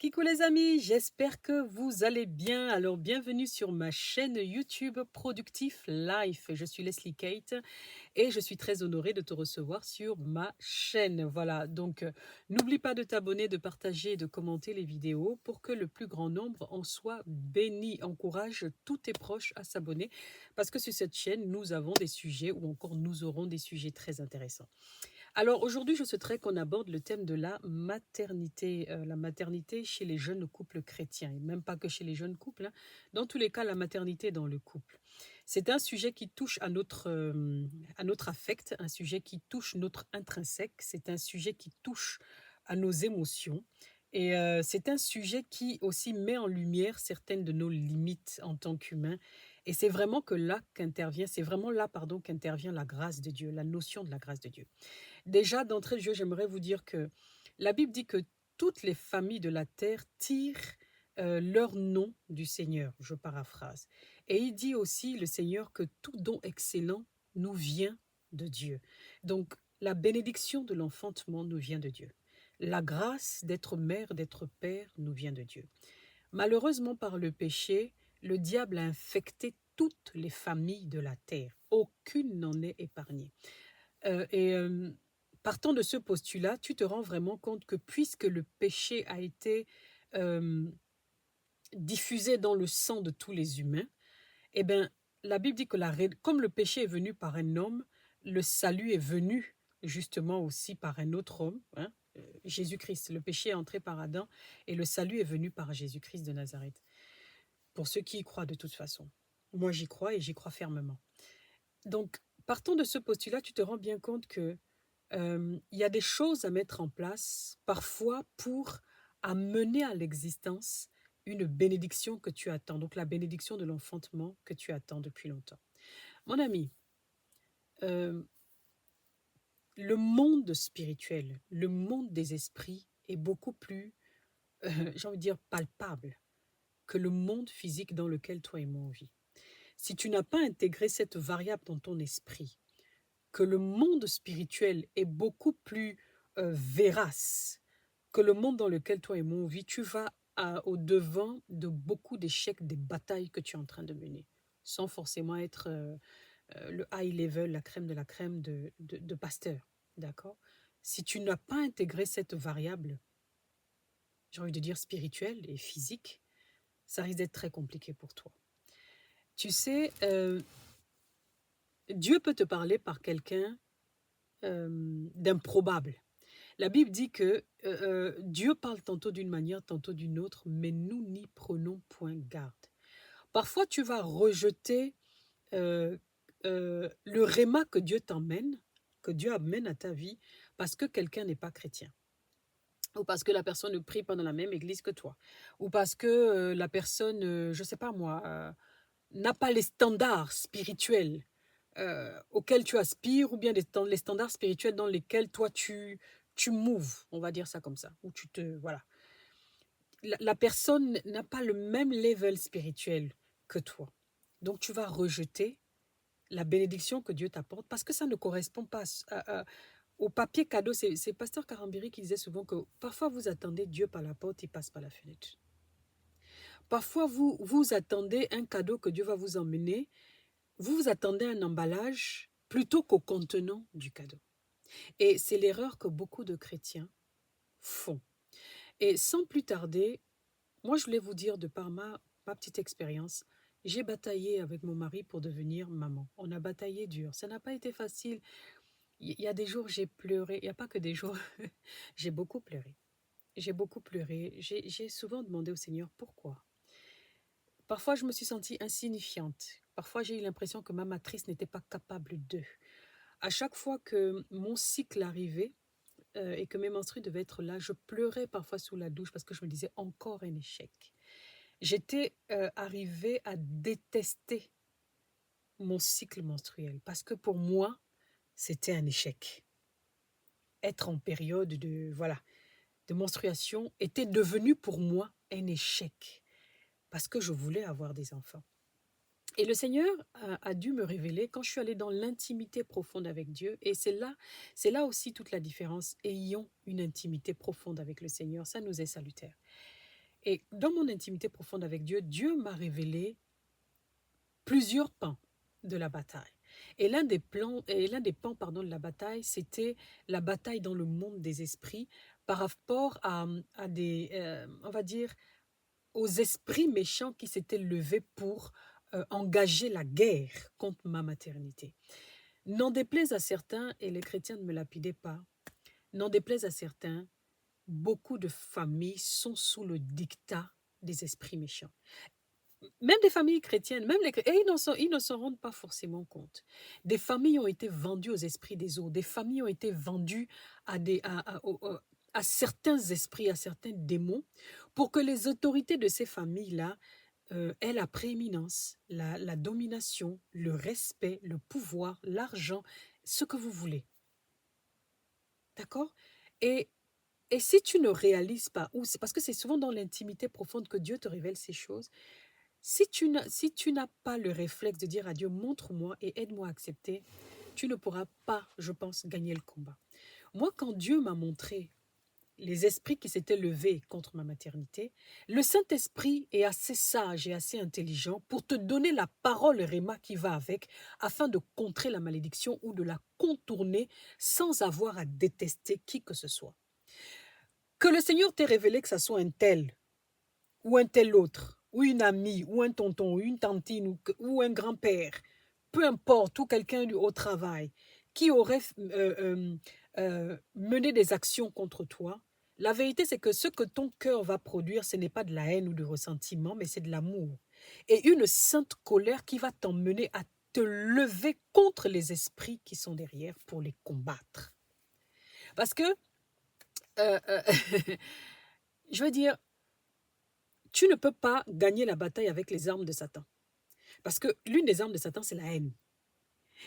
Kikou les amis, j'espère que vous allez bien. Alors bienvenue sur ma chaîne YouTube Productif Life. Je suis Leslie Kate et je suis très honorée de te recevoir sur ma chaîne. Voilà, donc n'oublie pas de t'abonner, de partager et de commenter les vidéos pour que le plus grand nombre en soit béni. Encourage tous tes proches à s'abonner parce que sur cette chaîne, nous avons des sujets ou encore nous aurons des sujets très intéressants. Alors aujourd'hui, je souhaiterais qu'on aborde le thème de la maternité chez les jeunes couples chrétiens, et même pas que chez les jeunes couples, hein. Dans tous les cas, la maternité dans le couple. C'est un sujet qui touche à notre affect, un sujet qui touche notre intrinsèque, c'est un sujet qui touche à nos émotions. Et c'est un sujet qui aussi met en lumière certaines de nos limites en tant qu'humains. Et c'est vraiment là, pardon, qu'intervient la grâce de Dieu, la notion de la grâce de Dieu. Déjà, d'entrée de jeu, j'aimerais vous dire que la Bible dit que toutes les familles de la terre tirent leur nom du Seigneur, je paraphrase. Et il dit aussi, le Seigneur, que tout don excellent nous vient de Dieu. Donc, la bénédiction de l'enfantement nous vient de Dieu. La grâce d'être mère, d'être père nous vient de Dieu. Malheureusement, par le péché, le diable a infecté toutes les familles de la terre. Aucune n'en est épargnée. Et partant de ce postulat, tu te rends vraiment compte que puisque le péché a été euh, diffusé dans le sang de tous les humains, eh bien, la Bible dit que comme le péché est venu par un homme, le salut est venu justement aussi par un autre homme, hein, Jésus-Christ. Le péché est entré par Adam et le salut est venu par Jésus-Christ de Nazareth. Pour ceux qui y croient de toute façon. Moi, j'y crois et j'y crois fermement. Donc, partant de ce postulat, tu te rends bien compte que il y a des choses à mettre en place, parfois pour amener à l'existence une bénédiction que tu attends, donc la bénédiction de l'enfantement que tu attends depuis longtemps. Mon ami, euh, le monde spirituel, le monde des esprits est beaucoup plus, j'ai envie de dire, palpable que le monde physique dans lequel toi et moi on vit. Si tu n'as pas intégré cette variable dans ton esprit, que le monde spirituel est beaucoup plus vérace que le monde dans lequel toi et moi on vit, tu vas au-devant de beaucoup d'échecs des batailles que tu es en train de mener, sans forcément être le high level, la crème de la crème de pasteur. D'accord? Si tu n'as pas intégré cette variable, j'ai envie de dire spirituelle et physique, ça risque d'être très compliqué pour toi. Tu sais, Dieu peut te parler par quelqu'un d'improbable. La Bible dit que Dieu parle tantôt d'une manière, tantôt d'une autre, mais nous n'y prenons point garde. Parfois, tu vas rejeter euh, le réma que Dieu t'emmène, que Dieu amène à ta vie, parce que quelqu'un n'est pas chrétien. Ou parce que la personne ne prie pas dans la même église que toi. Ou parce que la personne, je ne sais pas moi, n'a pas les standards spirituels auxquels tu aspires, ou bien les standards spirituels dans lesquels toi tu moves, on va dire ça comme ça, ou tu te, voilà. La personne n'a pas le même level spirituel que toi. Donc tu vas rejeter la bénédiction que Dieu t'apporte parce que ça ne correspond pas au papier cadeau. C'est Pasteur Karambiri qui disait souvent que parfois vous attendez Dieu par la porte, il passe par la fenêtre. Parfois vous attendez un cadeau que Dieu va vous emmener, vous attendez un emballage plutôt qu'au contenant du cadeau. Et c'est l'erreur que beaucoup de chrétiens font. Et sans plus tarder, moi je voulais vous dire de par ma petite expérience, j'ai bataillé avec mon mari pour devenir maman. On a bataillé dur. Ça n'a pas été facile. Il y a des jours j'ai pleuré. Il n'y a pas que des jours. J'ai beaucoup pleuré. J'ai beaucoup pleuré. J'ai souvent demandé au Seigneur pourquoi. Parfois je me suis sentie insignifiante. Parfois j'ai eu l'impression que ma matrice n'était pas capable d'eux. À chaque fois que mon cycle arrivait et que mes menstrues devaient être là, je pleurais parfois sous la douche parce que je me disais encore un échec. J'étais arrivée à détester mon cycle menstruel parce que pour moi, c'était un échec. Être en période de menstruation était devenu pour moi un échec parce que je voulais avoir des enfants. Et le Seigneur a dû me révéler quand je suis allée dans l'intimité profonde avec Dieu. Et c'est là aussi toute la différence. Ayons une intimité profonde avec le Seigneur, ça nous est salutaire. Et dans mon intimité profonde avec Dieu, Dieu m'a révélé plusieurs pans de la bataille. Et l'un des pans de la bataille, c'était la bataille dans le monde des esprits par rapport à des, on va dire, aux esprits méchants qui s'étaient levés pour engager la guerre contre ma maternité. N'en déplaise à certains, et les chrétiens ne me lapidaient pas, n'en déplaise à certains, beaucoup de familles sont sous le diktat des esprits méchants. Même des familles chrétiennes, et ils ne s'en rendent pas forcément compte. Des familles ont été vendues aux esprits des autres, des familles ont été vendues à certains esprits, à certains démons, pour que les autorités de ces familles-là aient la prééminence, la domination, le respect, le pouvoir, l'argent, ce que vous voulez. D'accord? Et et si tu ne réalises pas, ou c'est parce que c'est souvent dans l'intimité profonde que Dieu te révèle ces choses, si tu n'as pas le réflexe de dire à Dieu, montre-moi et aide-moi à accepter, tu ne pourras pas, je pense, gagner le combat. Moi, quand Dieu m'a montré les esprits qui s'étaient levés contre ma maternité, le Saint-Esprit est assez sage et assez intelligent pour te donner la parole Réma qui va avec, afin de contrer la malédiction ou de la contourner sans avoir à détester qui que ce soit. Que le Seigneur t'ait révélé que ça soit un tel ou un tel autre, ou une amie, ou un tonton, ou une tantine, ou un grand-père, peu importe, ou quelqu'un au travail, qui aurait mené des actions contre toi, la vérité c'est que ce que ton cœur va produire, ce n'est pas de la haine ou du ressentiment, mais c'est de l'amour. Et une sainte colère qui va t'emmener à te lever contre les esprits qui sont derrière pour les combattre. Parce que, euh, euh, je veux dire, tu ne peux pas gagner la bataille avec les armes de Satan. Parce que l'une des armes de Satan, c'est la haine.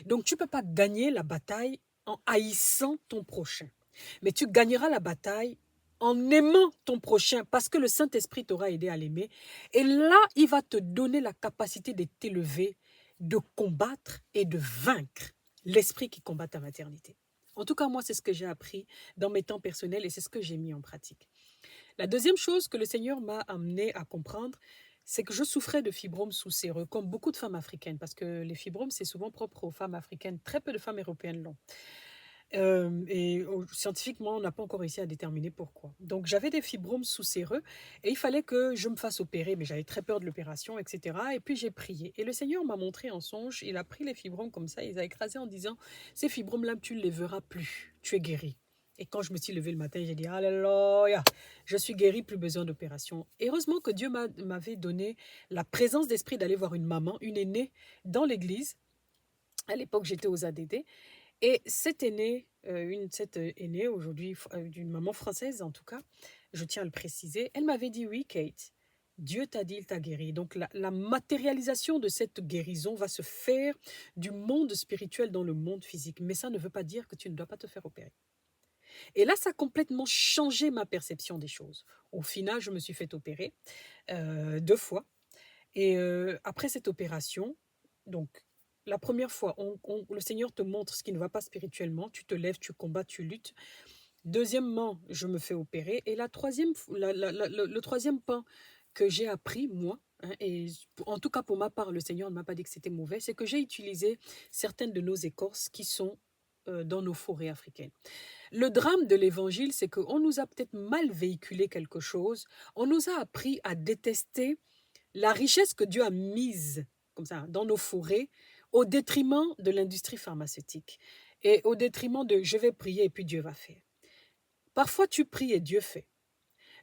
Donc, tu ne peux pas gagner la bataille en haïssant ton prochain. Mais tu gagneras la bataille en aimant ton prochain parce que le Saint-Esprit t'aura aidé à l'aimer. Et là, il va te donner la capacité de t'élever, de combattre et de vaincre l'esprit qui combat ta maternité. En tout cas, moi, c'est ce que j'ai appris dans mes temps personnels et c'est ce que j'ai mis en pratique. La deuxième chose que le Seigneur m'a amené à comprendre, c'est que je souffrais de fibromes sous-séreux, comme beaucoup de femmes africaines, parce que les fibromes, c'est souvent propre aux femmes africaines. Très peu de femmes européennes l'ont. Scientifiquement, on n'a pas encore réussi à déterminer pourquoi. Donc, j'avais des fibromes sous-séreux et il fallait que je me fasse opérer, mais j'avais très peur de l'opération, etc. Et puis, j'ai prié. Et le Seigneur m'a montré en songe, il a pris les fibromes comme ça, il les a écrasés en disant, ces fibromes-là, tu ne les verras plus, tu es guéri. Et quand je me suis levée le matin, j'ai dit, Alléluia, je suis guérie, plus besoin d'opération. Heureusement que Dieu m'avait donné la présence d'esprit d'aller voir une maman, une aînée, dans l'église. À l'époque, j'étais aux ADD. Et cette aînée, aujourd'hui, d'une maman française en tout cas, je tiens à le préciser, elle m'avait dit, oui, Kate, Dieu t'a dit, il t'a guéri. Donc la matérialisation de cette guérison va se faire du monde spirituel dans le monde physique. Mais ça ne veut pas dire que tu ne dois pas te faire opérer. Et là, ça a complètement changé ma perception des choses. Au final, je me suis fait opérer 2 fois. Et après cette opération, donc la première fois, le Seigneur te montre ce qui ne va pas spirituellement. Tu te lèves, tu combats, tu luttes. Deuxièmement, je me fais opérer. Et le troisième pan que j'ai appris, moi, hein, et en tout cas pour ma part, le Seigneur ne m'a pas dit que c'était mauvais, c'est que j'ai utilisé certaines de nos écorces qui sont dans nos forêts africaines. Le drame de l'évangile, c'est qu'on nous a peut-être mal véhiculé quelque chose. On nous a appris à détester la richesse que Dieu a mise comme ça dans nos forêts au détriment de l'industrie pharmaceutique et au détriment de je vais prier et puis Dieu va faire. Parfois tu pries et Dieu fait.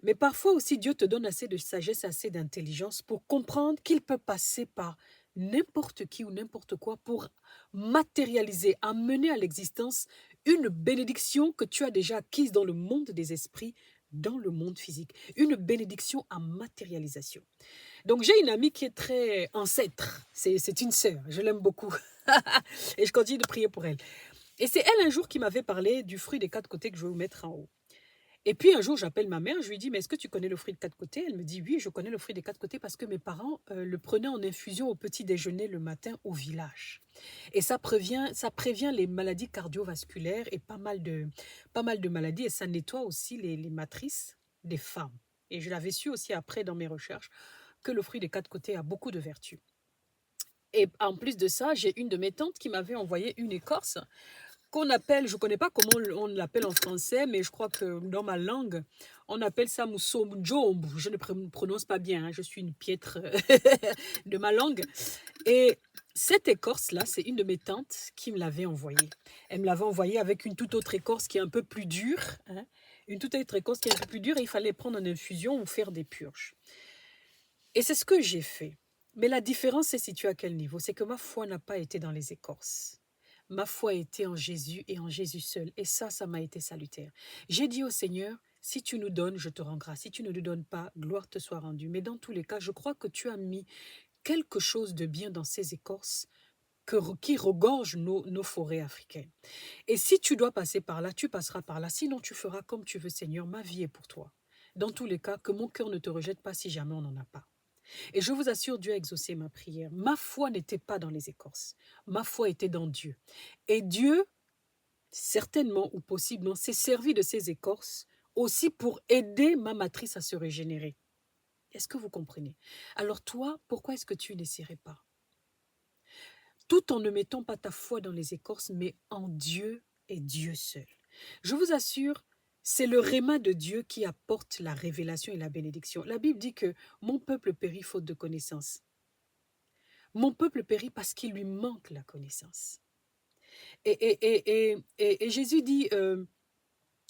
Mais parfois aussi Dieu te donne assez de sagesse, assez d'intelligence pour comprendre qu'il peut passer par n'importe qui ou n'importe quoi pour matérialiser, amener à l'existence une bénédiction que tu as déjà acquise dans le monde des esprits, dans le monde physique. Une bénédiction à matérialisation. Donc j'ai une amie qui est très ancêtre, c'est une sœur, je l'aime beaucoup et je continue de prier pour elle. Et c'est elle un jour qui m'avait parlé du fruit des 4 côtés que je vais vous mettre en haut. Et puis un jour j'appelle ma mère, je lui dis mais est-ce que tu connais le fruit des 4 côtés? Elle me dit oui, je connais le fruit des 4 côtés parce que mes parents le prenaient en infusion au petit déjeuner le matin au village. Et ça prévient les maladies cardiovasculaires et pas mal de maladies et ça nettoie aussi les matrices des femmes. Et je l'avais su aussi après dans mes recherches que le fruit des 4 côtés a beaucoup de vertus. Et en plus de ça, j'ai une de mes tantes qui m'avait envoyé une écorce qu'on appelle, je ne connais pas comment on l'appelle en français, mais je crois que dans ma langue, on appelle ça moussoumdjomb. Je ne prononce pas bien, hein, je suis une piètre de ma langue. Et cette écorce-là, c'est une de mes tantes qui me l'avait envoyée. Elle me l'avait envoyée avec une toute autre écorce qui est un peu plus dure. Hein, une toute autre écorce qui est un peu plus dure et il fallait prendre en infusion ou faire des purges. Et c'est ce que j'ai fait. Mais la différence c'est située à quel niveau? C'est que ma foi n'a pas été dans les écorces. Ma foi était en Jésus et en Jésus seul. Et ça m'a été salutaire. J'ai dit au Seigneur, si tu nous donnes, je te rends grâce. Si tu ne nous donnes pas, gloire te soit rendue. Mais dans tous les cas, je crois que tu as mis quelque chose de bien dans ces écorces qui regorgent nos forêts africaines. Et si tu dois passer par là, tu passeras par là. Sinon, tu feras comme tu veux, Seigneur. Ma vie est pour toi. Dans tous les cas, que mon cœur ne te rejette pas si jamais on n'en a pas. Et je vous assure, Dieu a exaucé ma prière. Ma foi n'était pas dans les écorces. Ma foi était dans Dieu. Et Dieu, certainement ou possiblement, s'est servi de ces écorces aussi pour aider ma matrice à se régénérer. Est-ce que vous comprenez? Alors toi, pourquoi est-ce que tu n'essaierais pas? Tout en ne mettant pas ta foi dans les écorces, mais en Dieu et Dieu seul. Je vous assure, c'est le réma de Dieu qui apporte la révélation et la bénédiction. La Bible dit que mon peuple périt faute de connaissance. Mon peuple périt parce qu'il lui manque la connaissance. Et Jésus dit,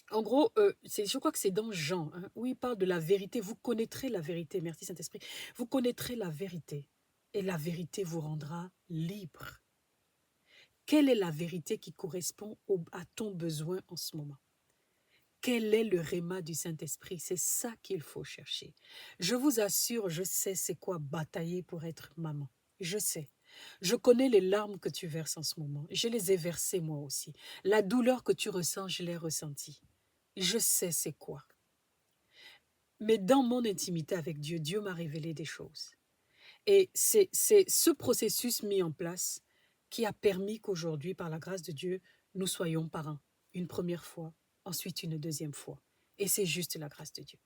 en gros, je crois que c'est dans Jean, hein, où il parle de la vérité. Vous connaîtrez la vérité, merci Saint-Esprit. Vous connaîtrez la vérité et la vérité vous rendra libre. Quelle est la vérité qui correspond à ton besoin en ce moment? Quel est le réma du Saint-Esprit? C'est ça qu'il faut chercher. Je vous assure, je sais c'est quoi batailler pour être maman. Je sais. Je connais les larmes que tu verses en ce moment. Je les ai versées moi aussi. La douleur que tu ressens, je l'ai ressentie. Je sais c'est quoi. Mais dans mon intimité avec Dieu, Dieu m'a révélé des choses. Et c'est ce processus mis en place qui a permis qu'aujourd'hui, par la grâce de Dieu, nous soyons parents. Une première fois, ensuite une deuxième fois. Et c'est juste la grâce de Dieu.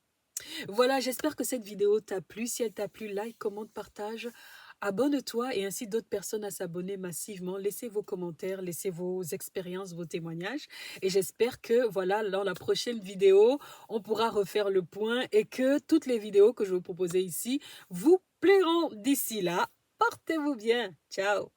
Voilà, j'espère que cette vidéo t'a plu. Si elle t'a plu, like, commente, partage. Abonne-toi et incite d'autres personnes à s'abonner massivement. Laissez vos commentaires, laissez vos expériences, vos témoignages. Et j'espère que, voilà, dans la prochaine vidéo, on pourra refaire le point et que toutes les vidéos que je vais vous proposer ici vous plairont. D'ici là, portez-vous bien. Ciao.